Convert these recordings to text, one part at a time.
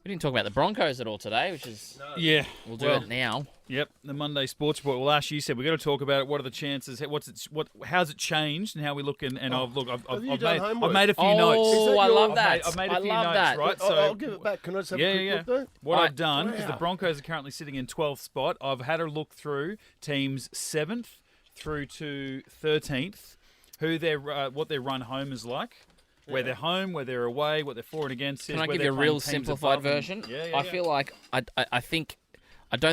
We didn't talk about the Broncos at all today, which is... Yeah. We'll do it now. Yep, the Monday Sports Report. Well, Ash, you said we've got to talk about it. What are the chances? How's it changed and how we look? And I've made a few notes. Oh, I love that. I've made a few love notes, that. right? So I'll give it back. Can I just have a quick look though? What I've done is the Broncos are currently sitting in 12th spot. I've had a look through teams 7th through to 13th, what their run home is like. Where they're home, where they're away, what they're for and against. Can I give you a real simplified version? I feel like I don't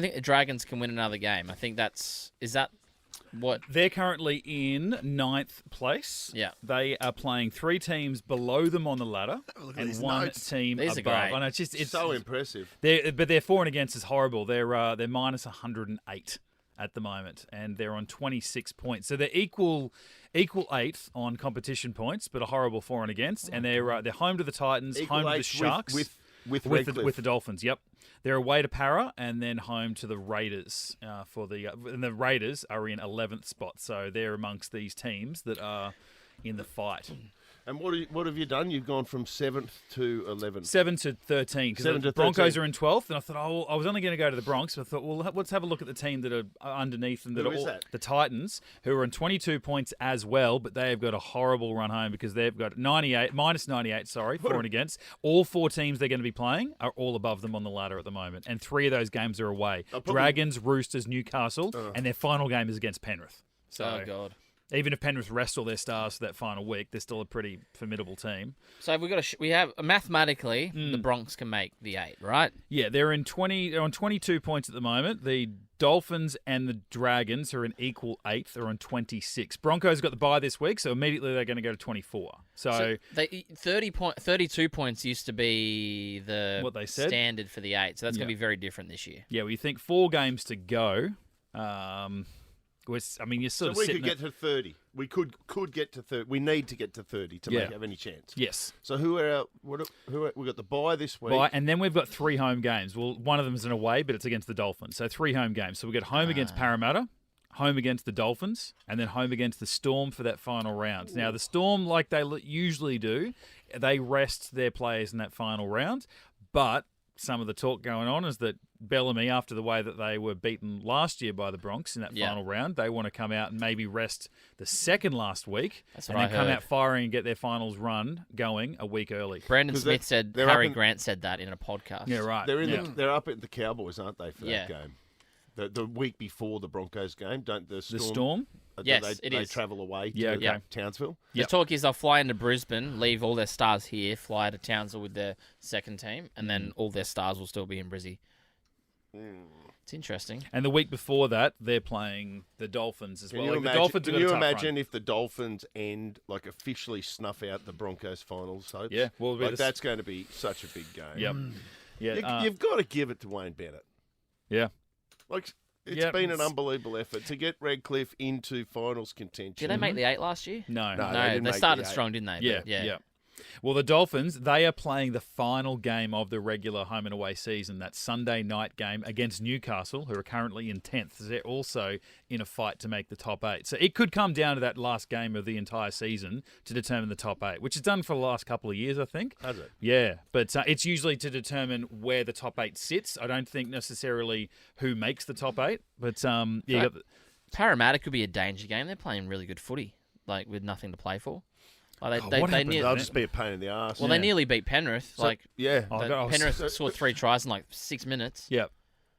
think the Dragons can win another game. I think is that what they're currently in 9th place. Yeah, they are playing 3 teams below them on the ladder and 1 team These above. Are great. And it's so impressive. But their for and against is horrible. They're minus 108 at the moment, and they're on 26 points. So they're equal 8th on competition points, but a horrible for and against. And they're home to the Titans, home to the Sharks, with the Dolphins. Yep, they're away to Para, and then home to the Raiders and the Raiders are in 11th spot. So they're amongst these teams that are in the fight. And what have you done? You've gone from 7th to 11th. 7 to 13. Because the Broncos are in 12th. And I thought, I was only going to go to the Bronx. But I thought, well, let's have a look at the team that are underneath them. The Titans, who are on 22 points as well. But they have got a horrible run home because they've got minus 98, for and against. All 4 teams they're going to be playing are all above them on the ladder at the moment. And 3 of those games are away. Dragons, Roosters, Newcastle. And their final game is against Penrith. So, oh, God. Even if Penrith rest all their stars for that final week, they're still a pretty formidable team. So we have mathematically the Bronx can make the 8, right? Yeah, they're on 22 points at the moment. The Dolphins and the Dragons are in equal 8th. They're on 26. Broncos got the bye this week, so immediately they're going to go to 24. So 32 points used to be what they said standard for the 8, so that's going to be very different this year. Yeah, well, you think 4 games to go. You're so we could get to 30. We could get to 30. We need to get to 30 to have any chance. Yes. So who are we got the bye this week? And then we've got 3 home games. Well, one of them is an away, but it's against the Dolphins. So 3 home games. So we get home against Parramatta, home against the Dolphins, and then home against the Storm for that final round. Now, the Storm, like they usually do, they rest their players in that final round, but some of the talk going on is that Bellamy, after the way that they were beaten last year by the Bronx in that final round, they want to come out and maybe rest the second last week and then come out firing and get their finals run going a week early. Brandon Smith said, Harry Grant said that in a podcast. Yeah, right. They're up at the Cowboys, aren't they, for that game? The week before the Broncos game, don't the Storm? Yes, they travel away to Townsville. The talk is they'll fly into Brisbane, leave all their stars here, fly to Townsville with their second team, and then all their stars will still be in Brizzy. It's interesting. And the week before that, they're playing the Dolphins as well. Can you imagine if the Dolphins officially snuff out the Broncos finals hopes? Yeah, well, that's going to be such a big game. Yep. You've got to give it to Wayne Bennett. Yeah. It's been an unbelievable effort to get Redcliffe into finals contention. Did they make the 8 last year? No. They started strong, didn't they? Yeah. Well, the Dolphins, they are playing the final game of the regular home and away season, that Sunday night game against Newcastle, who are currently in 10th. They're also in a fight to make the top 8. So it could come down to that last game of the entire season to determine the top 8, which is done for the last couple of years, I think. Has it? Yeah, but it's usually to determine where the top 8 sits. I don't think necessarily who makes the top 8, but Parramatta could be a danger game. They're playing really good footy, with nothing to play for. They'll just be a pain in the arse. Well, they nearly beat Penrith. Penrith scored 3 tries in 6 minutes. Yep.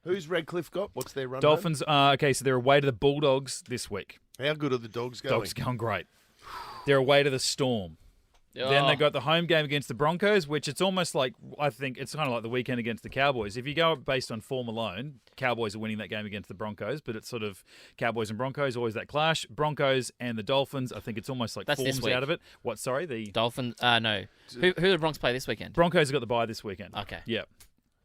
Who's Redcliffe got? What's their run? Dolphins. So they're away to the Bulldogs this week. How good are the Dogs going? Dogs going great. They're away to the Storm. Then they got the home game against the Broncos, which it's almost like, I think it's kind of like the weekend against the Cowboys. If you go based on form alone, Cowboys are winning that game against the Broncos, but it's sort of Cowboys and Broncos, always that clash. Broncos and the Dolphins, I think it's almost like form's out of it. What, sorry? The Dolphins? No. Who do the Bronx play this weekend? Broncos have got the bye this weekend. Okay. Yeah.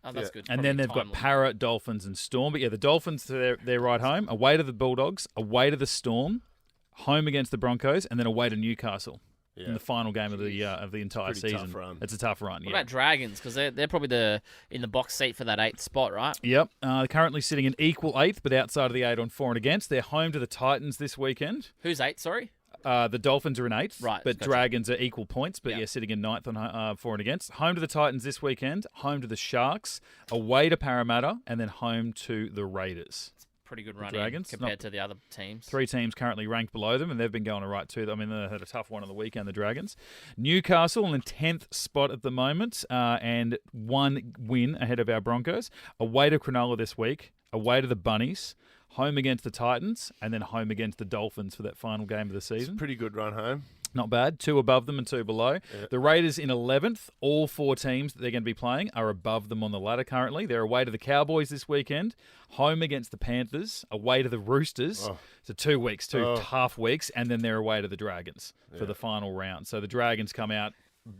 Oh, that's good. And then they've got Para, Dolphins and Storm. But the Dolphins, they're right home, away to the Bulldogs, away to the Storm, home against the Broncos, and then away to Newcastle. In the final game of the entire season. Tough run. It's a tough run. What about Dragons? Because they're probably in the box seat for that 8th spot, right? Yep. They're currently sitting in equal 8th, but outside of the 8 on for and against. They're home to the Titans this weekend. Who's 8? Sorry. The Dolphins are in 8th, Right, but gotcha. Dragons are equal points, but sitting in 9th on for and against. Home to the Titans this weekend, home to the Sharks, away to Parramatta, and then home to the Raiders. Pretty good run Dragons, compared to the other teams. 3 teams currently ranked below them, and they've been going all right too. I mean, they had a tough one on the weekend, the Dragons. Newcastle in 10th spot at the moment, and 1 win ahead of our Broncos. Away to Cronulla this week, away to the Bunnies, home against the Titans, and then home against the Dolphins for that final game of the season. Pretty good run home. Not bad. 2 above them and 2 below. Yeah. The Raiders in 11th. All 4 teams that they're going to be playing are above them on the ladder currently. They're away to the Cowboys this weekend, home against the Panthers, away to the Roosters. So 2 weeks, 2 tough weeks, and then they're away to the Dragons for the final round. So the Dragons come out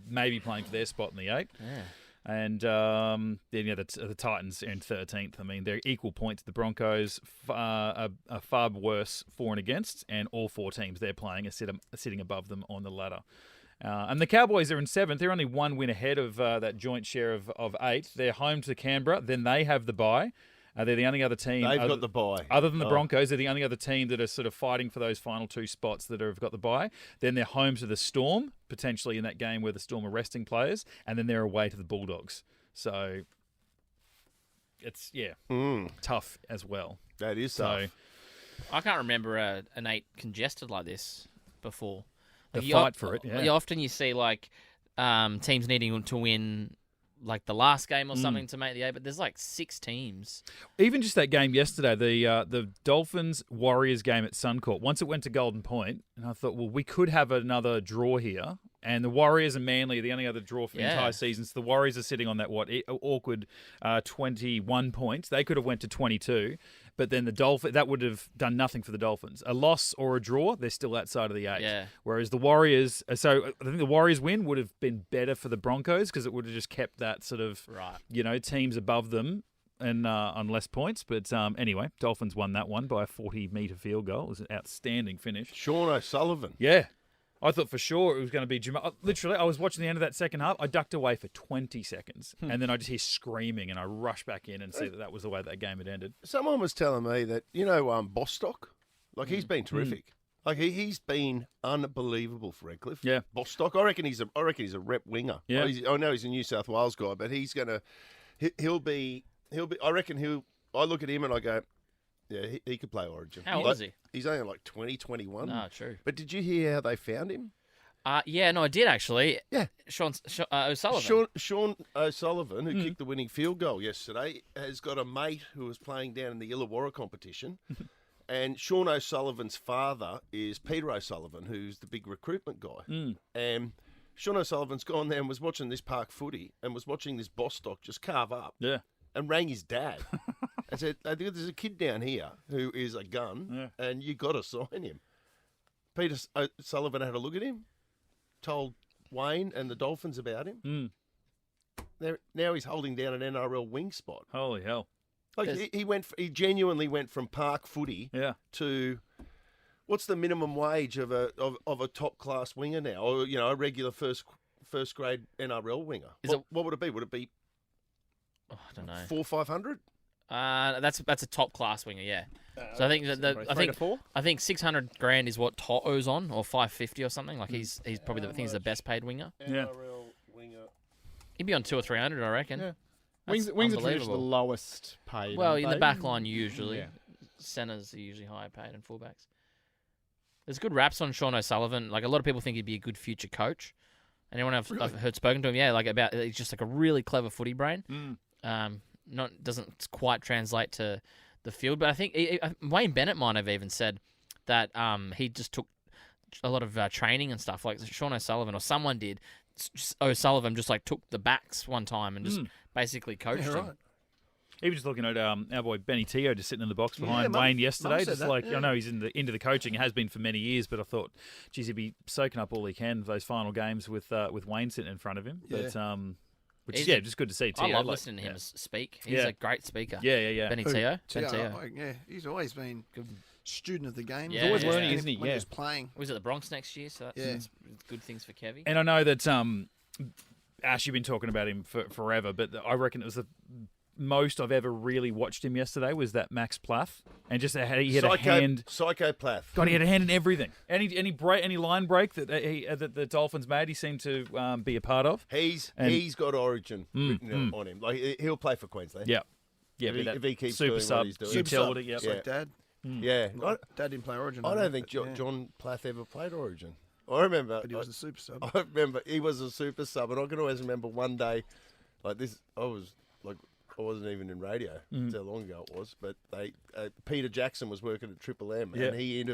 maybe playing for their spot in the 8. Yeah. And then the Titans in 13th. I mean, they're equal points. The Broncos are far worse for and against, and all 4 teams they're playing are sitting above them on the ladder. And the Cowboys are in 7th. They're only 1 win ahead of that joint share of 8. They're home to Canberra. Then they have the bye. They're the only other team. They've got the bye. Other than the Broncos, they're the only other team that are sort of fighting for those final 2 spots that have got the bye. Then they're home to the Storm, potentially in that game where the Storm are resting players, and then they're away to the Bulldogs. So it's, tough as well. That is tough. I can't remember an 8 congested like this before. The fight for it, yeah. Often you see, like, teams needing to win like the last game or something to make the 8, but there's like 6 teams. Even just that game yesterday, the Dolphins-Warriors game at Suncorp, once it went to Golden Point, and I thought, well, we could have another draw here. And the Warriors and Manly are the only other draw for the entire season. So the Warriors are sitting on that, awkward 21 points. They could have went to 22. But then that would have done nothing for the Dolphins. A loss or a draw, they're still outside of the 8. Yeah. Whereas the Warriors, so I think the Warriors win would have been better for the Broncos because it would have just kept that sort of, teams above them and on less points. But anyway, Dolphins won that one by a 40-metre field goal. It was an outstanding finish. Sean O'Sullivan. Yeah. I thought for sure it was going to be Jamal. Literally, I was watching the end of that second half. I ducked away for 20 seconds, and then I just hear screaming, and I rush back in and see that was the way that game had ended. Someone was telling me that, Bostock, like he's been terrific. Like he's been unbelievable for Redcliffe. Yeah. Bostock, I reckon he's a rep winger. Yeah. I know he's a New South Wales guy, but he'll be. I reckon I look at him and I go, yeah, he could play Origin. How old is he? He's only like 20, 21. Ah, true. But did you hear how they found him? Yeah, no, I did actually. Yeah. Sean O'Sullivan. Sean O'Sullivan, who kicked the winning field goal yesterday, has got a mate who was playing down in the Illawarra competition. And Sean O'Sullivan's father is Peter O'Sullivan, who's the big recruitment guy. And Sean O'Sullivan's gone there and was watching this park footy and was watching this Bostock just carve up. Yeah. And rang his dad. I said, there's a kid down here who is a gun, and you got to sign him. Peter Sullivan had a look at him, told Wayne and the Dolphins about him. Now he's holding down an NRL wing spot. Holy hell! Like he genuinely went from park footy to what's the minimum wage of a top class winger now, or a regular first grade NRL winger? What would it be? Would it be? I don't know. 400 or 500? That's a top class winger, yeah. So I think I think 600 grand is what To'o's on, or 550 or something. Like he's probably the best paid winger. Yeah. NRL winger. He'd be on 200 or 300, I reckon. Yeah. Wings are traditionally the lowest paid. Well, in the back line usually, centers are usually higher paid, and fullbacks. There's good raps on Sean O'Sullivan. Like a lot of people think he'd be a good future coach. Anyone I've heard spoken to him, about he's just like a really clever footy brain. Doesn't quite translate to the field, but I think Wayne Bennett might have even said that he just took a lot of training and stuff. Like Sean O'Sullivan or someone did. O'Sullivan just like took the backs one time and just basically coached him. Even just looking at our boy Benny Teo just sitting in the box behind Wayne yesterday. Just I know he's into the coaching, has been for many years, but I thought, geez, he'd be soaking up all he can for those final games with Wayne sitting in front of him. Yeah. But which is just good to see. Teo. I love listening to him speak. He's a great speaker. Yeah. Benny Teo. Yeah, he's always been a student of the game. Yeah. He's always learning, learning, isn't he? when he was playing. He was at the Bronx next year, so that's good things for Kevy. And I know that Ash, you've been talking about him for forever, but I reckon it was most I've ever really watched him yesterday was that Max Plath, and just he had a hand. Psycho Plath. God, he had a hand in everything. Any line break that that the Dolphins made, he seemed to be a part of. He's got Origin written on him. Like he'll play for Queensland. Yeah. If he keeps super doing sub what he's doing. utility. It's Yep. like Dad. Yeah. Dad didn't play Origin. I don't think John Plath ever played Origin. I remember. But he was a super sub. I remember he was a super sub, and I can always remember one day, like this. I wasn't even in radio. That's how long ago it was. But Peter Jackson was working at Triple M, and he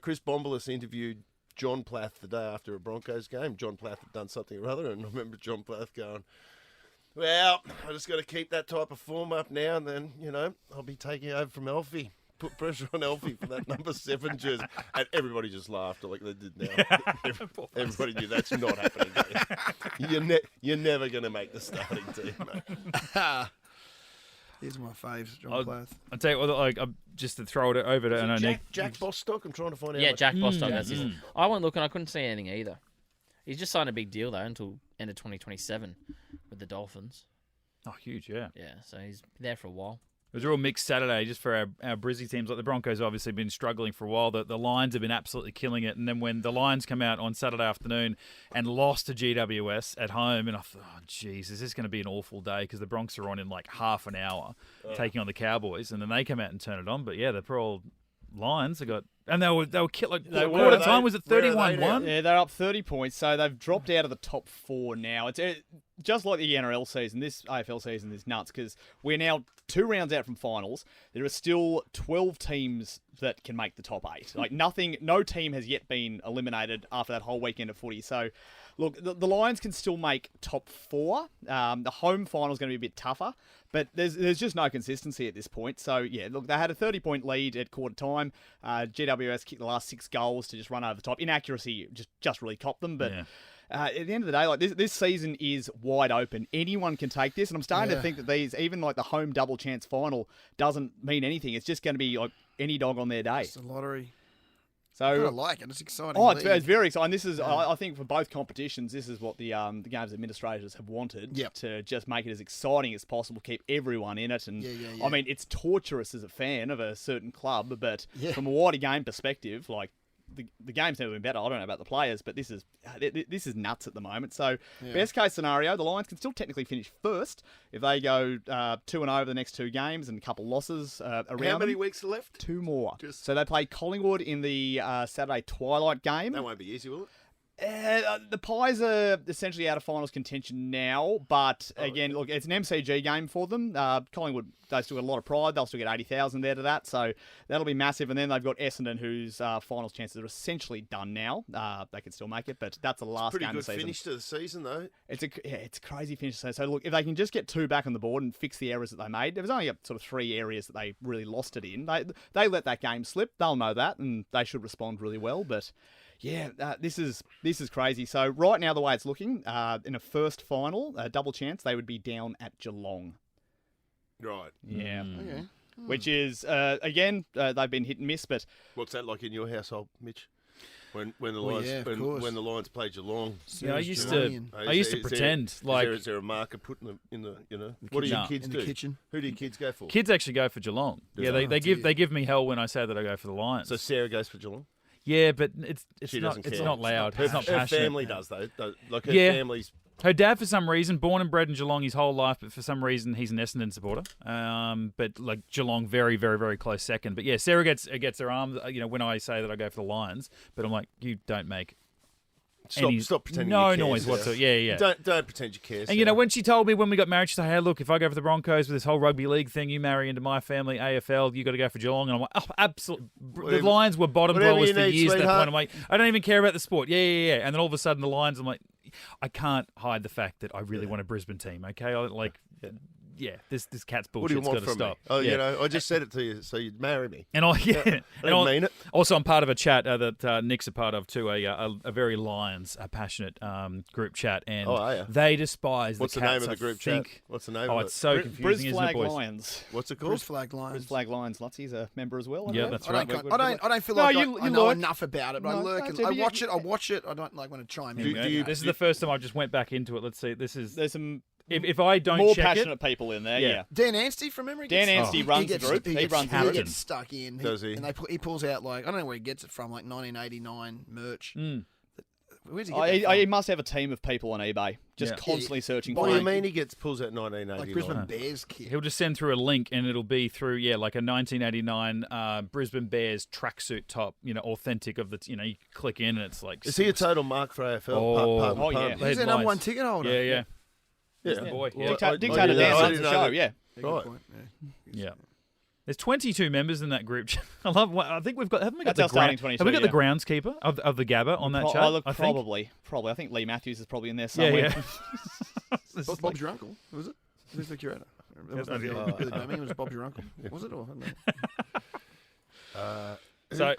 Chris Bombolas interviewed John Plath the day after a Broncos game. John Plath had done something or other, and I remember John Plath going, "Well, I just got to keep that type of form up now, and then I'll be taking over from Elfie." Put pressure on Elfie for that number 7 jersey. And everybody just laughed like they did now. Everybody knew that's not happening. You're never going to make the starting team, mate. Here's my faves, John Plath. I'll tell you what, just to throw it over to Jack Bostock. I'm trying to find out. Yeah, Jack Bostock. That's his. I went looking. I couldn't see anything either. He's just signed a big deal, though, until end of 2027 with the Dolphins. Oh, huge, yeah. Yeah, so he's there for a while. It was a real mixed Saturday just for our Brizzy teams. Like the Broncos obviously been struggling for a while. The Lions have been absolutely killing it. And then when the Lions come out on Saturday afternoon and lost to GWS at home, and I thought, oh, geez, is this going to be an awful day? Because the Bronx are on in like half an hour taking on the Cowboys. And then they come out and turn it on. But yeah, the poor old Lions have got... And they were killed. Quarter time, was it 31-1? Yeah, they're up 30 points, so they've dropped out of the top 4 now. It's just like the NRL season. This AFL season is nuts because we're now 2 rounds out from finals. There are still 12 teams that can make the top 8. Like no team has yet been eliminated after that whole weekend of footy. So, look, the Lions can still make top 4. The home final is going to be a bit tougher, but there's just no consistency at this point. So, yeah, look, they had a 30-point lead at quarter time. GWS kicked the last 6 goals to just run over the top. Inaccuracy just really copped them, but... Yeah. At the end of the day, like this season is wide open. Anyone can take this, and I'm starting to think that even like the home double chance final doesn't mean anything. It's just going to be like any dog on their day. It's a lottery. So I like it. It's exciting. Oh, it's very exciting. This is, I think, for both competitions, this is what the games administrators have wanted to just make it as exciting as possible, keep everyone in it. And I mean, it's torturous as a fan of a certain club, but from a wider game perspective, like. The game's never been better. I don't know about the players, but this is nuts at the moment. So, best case scenario, the Lions can still technically finish first if they go 2-0 over the next 2 games and a couple losses around. How many weeks left? 2 more. So they play Collingwood in the Saturday twilight game. That won't be easy, will it? The Pies are essentially out of finals contention now, but again, look, it's an MCG game for them. Collingwood, they still got a lot of pride. They'll still get 80,000 there to that, so that'll be massive. And then they've got Essendon, whose finals chances are essentially done now. They can still make it, but that's the last game of the season. Pretty good finish to the season, though. It's a crazy finish to the season. So look, if they can just get 2 back on the board and fix the errors that they made, there was only sort of 3 areas that they really lost it in. They let that game slip. They'll know that, and they should respond really well, but. Yeah, this is crazy. So right now, the way it's looking, in a first final, double chance, they would be down at Geelong. Right. Yeah. Okay. Which is, again, they've been hit and miss, but... What's that like in your household, Mitch? When the Lions when the Lions play Geelong? Yeah, I used to pretend like... Is there a marker put in the what do your kids do? In the kitchen. Who do your kids go for? Kids actually go for Geelong. Yeah, they give me hell when I say that I go for the Lions. So Sarah goes for Geelong? Yeah, but it's not loud. It's not passionate. Her family does, though. Like her family's... Her dad, for some reason, born and bred in Geelong his whole life, but for some reason he's an Essendon supporter. But like Geelong, very, very, very close second. But yeah, Sarah gets her arms. When I say that I go for the Lions, but I'm like, you don't make. Stop pretending no you care. noise whatsoever. Yeah. Don't pretend you care. And when she told me when we got married, she said, "Hey, look, if I go for the Broncos with this whole rugby league thing, you marry into my family, AFL, you got to go for Geelong." And I'm like, "Oh, absolutely." The Lions were bottom dwellers for years at that point. I'm like, I don't even care about the sport. Yeah. And then all of a sudden, the Lions, I'm like, I can't hide the fact that I really want a Brisbane team. Okay, this cat's bullshit's got to stop. Oh, I just said it to you so you'd marry me. And I mean it. Also, I'm part of a chat that Nick's a part of too, a very Lions passionate group chat, and they despise What's the name Cats. of the group chat? What's the name of it? Oh, it's so confusing, isn't it, boys? Lions. What's it called? Bruce Flag Lions. Bruce Flag Lions. Lottie's a member as well. Yeah, that's right. I don't feel like I know enough about it, but I lurk and I watch it. I don't want to chime in. This is the first time I just went back into it. Let's see. There's some if I don't more check passionate people in there. Yeah. Dan Anstey from memory. Dan Anstey runs the group. He runs the He group. gets stuck in. Does he? And he pulls out I don't know where he gets it from, 1989 merch. Where's he get that He from? must have a team of people on eBay just constantly searching What for do you it. mean he pulls out 1989? Like Brisbane Bears kit. He'll just send through a link, and it'll be through like a 1989 Brisbane Bears tracksuit top, authentic of the. You click in and it's like. Is he a total mark for AFL? Oh, yeah. He's their number one ticket holder. Yeah. Yeah. The boy. Well, Yeah. Dictator Dan runs the show. Yeah. Good Right. point. Yeah. There's 22 members in that group. I love. I think we've got. Haven't we got That's the our starting 22, Have we got yeah. the groundskeeper of the Gabba on that chat? Probably. I think Lee Matthews is probably in there Yeah, somewhere. yeah. Bob's your uncle, was it? Who's the curator? It wasn't Billy Birmingham, it was Bob's your uncle. Was it? Or no?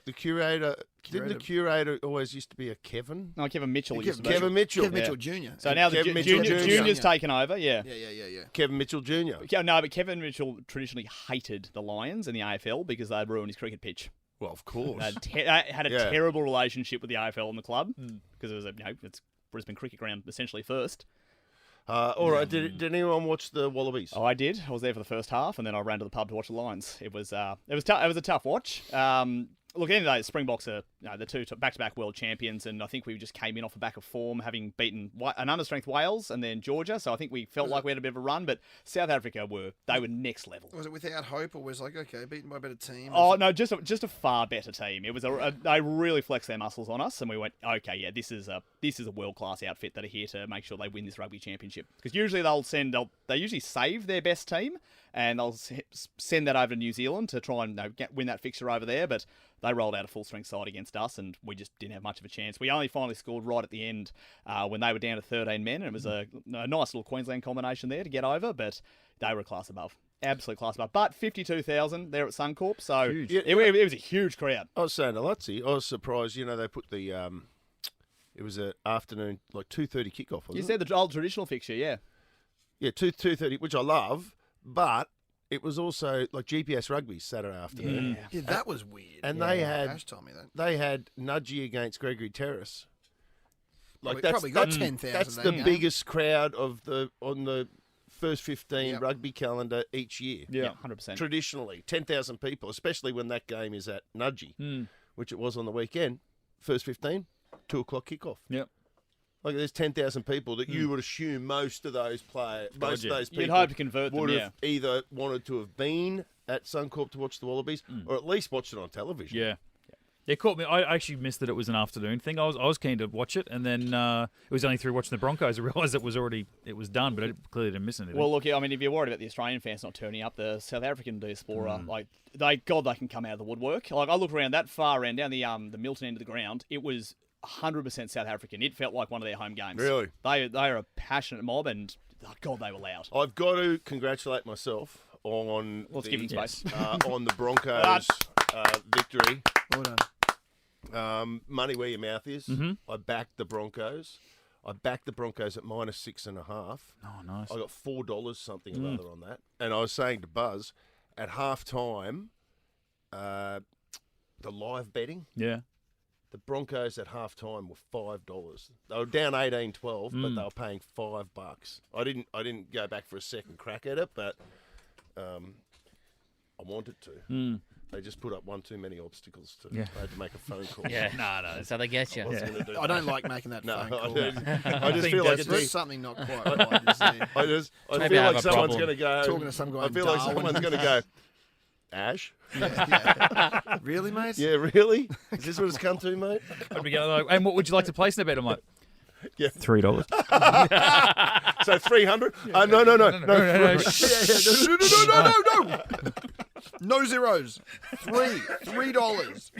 The curator. Didn't the curator always used to be a Kevin? No, Kevin Mitchell used to be. Kevin Mitchell. Kevin Mitchell Jr. So now the Kevin Mitchell Jr. Junior's taken over, yeah. Yeah. Kevin Mitchell Jr. Yeah, no, but Kevin Mitchell traditionally hated the Lions in the AFL because they'd ruined his cricket pitch. Well, of course. Had a terrible relationship with the AFL and the club because it was it's Brisbane cricket ground essentially first. All right. Did anyone watch the Wallabies? Oh, I did. I was there for the first half, and then I ran to the pub to watch the Lions. It was a tough watch. Look, at the end of the day, the Springboks are the two back-to-back world champions, and I think we just came in off the back of form, having beaten an understrength Wales and then Georgia. So I think we felt like we had a bit of a run, but South Africa were next level. Was it without hope, or was it like, okay, beaten by a better team? Oh no, just a far better team. It was they really flexed their muscles on us, and we went, okay, yeah, this is a world-class outfit that are here to make sure they win this rugby championship. Because usually they usually save their best team, and they'll send that over to New Zealand to try and win that fixture over there, but they rolled out a full-strength side against us, and we just didn't have much of a chance. We only finally scored right at the end when they were down to 13 men, and it was a nice little Queensland combination there to get over, but they were a class above. Absolute class above. But 52,000 there at Suncorp, so it was a huge crowd. I was saying to Lutzi, I was surprised, they put the, it was an afternoon, like 2:30 kickoff, wasn't You it? said the old traditional fixture, yeah. Yeah, 2:30, which I love, but it was also like GPS rugby Saturday afternoon. Yeah, that was weird. And they had Ash told me that. they had Nudgee against Gregory Terrace. Probably got 10,000. That's that the game. biggest crowd on the first 15 rugby calendar each year. Yeah, 100%. Traditionally, 10,000 people, especially when that game is at Nudgee, which it was on the weekend. First 15, 2 o'clock kickoff. Yep. Like there's 10,000 people that you would assume most of those those people You'd hope to convert them, would have either wanted to have been at Suncorp to watch the Wallabies or at least watched it on television. Yeah. It caught me. I actually missed that it was an afternoon thing. I was keen to watch it, and then it was only through watching the Broncos I realised it was done, but I clearly didn't miss anything. Well, look, I mean, if you're worried about the Australian fans not turning up, the South African diaspora, they can come out of the woodwork. Like I look around that far end down the Milton end of the ground, it was 100% South African. It felt like one of their home games. Really? They are a passionate mob, and God, they were loud. I've got to congratulate myself on give them space. On the Broncos victory. Well done. Money where your mouth is. I backed the Broncos. I backed the Broncos at -6.5. Oh, nice. I got $4 something or other on that. And I was saying to Buzz, at half time, the live betting, Yeah. the Broncos at half time were $5. They were down 18-12, but they were paying $5. I didn't go back for a second crack at it, but I wanted to. They just put up one too many obstacles. I had to make a phone call. Yeah, no, that's how they get you. I wasn't gonna do I don't like making that No, phone call. I just feel like There's something not quite right. Is there? I Maybe feel I have like a someone's problem. going to go. Talking to some guy I in feel like Darwin. someone's going to go. Ash? Really, mate? Yeah, really? Is this what it's come to, mate? I'd be going, and what would you like to place in a bet? I'm like, Yeah. $3. So 300? No. No. No zeros. $3.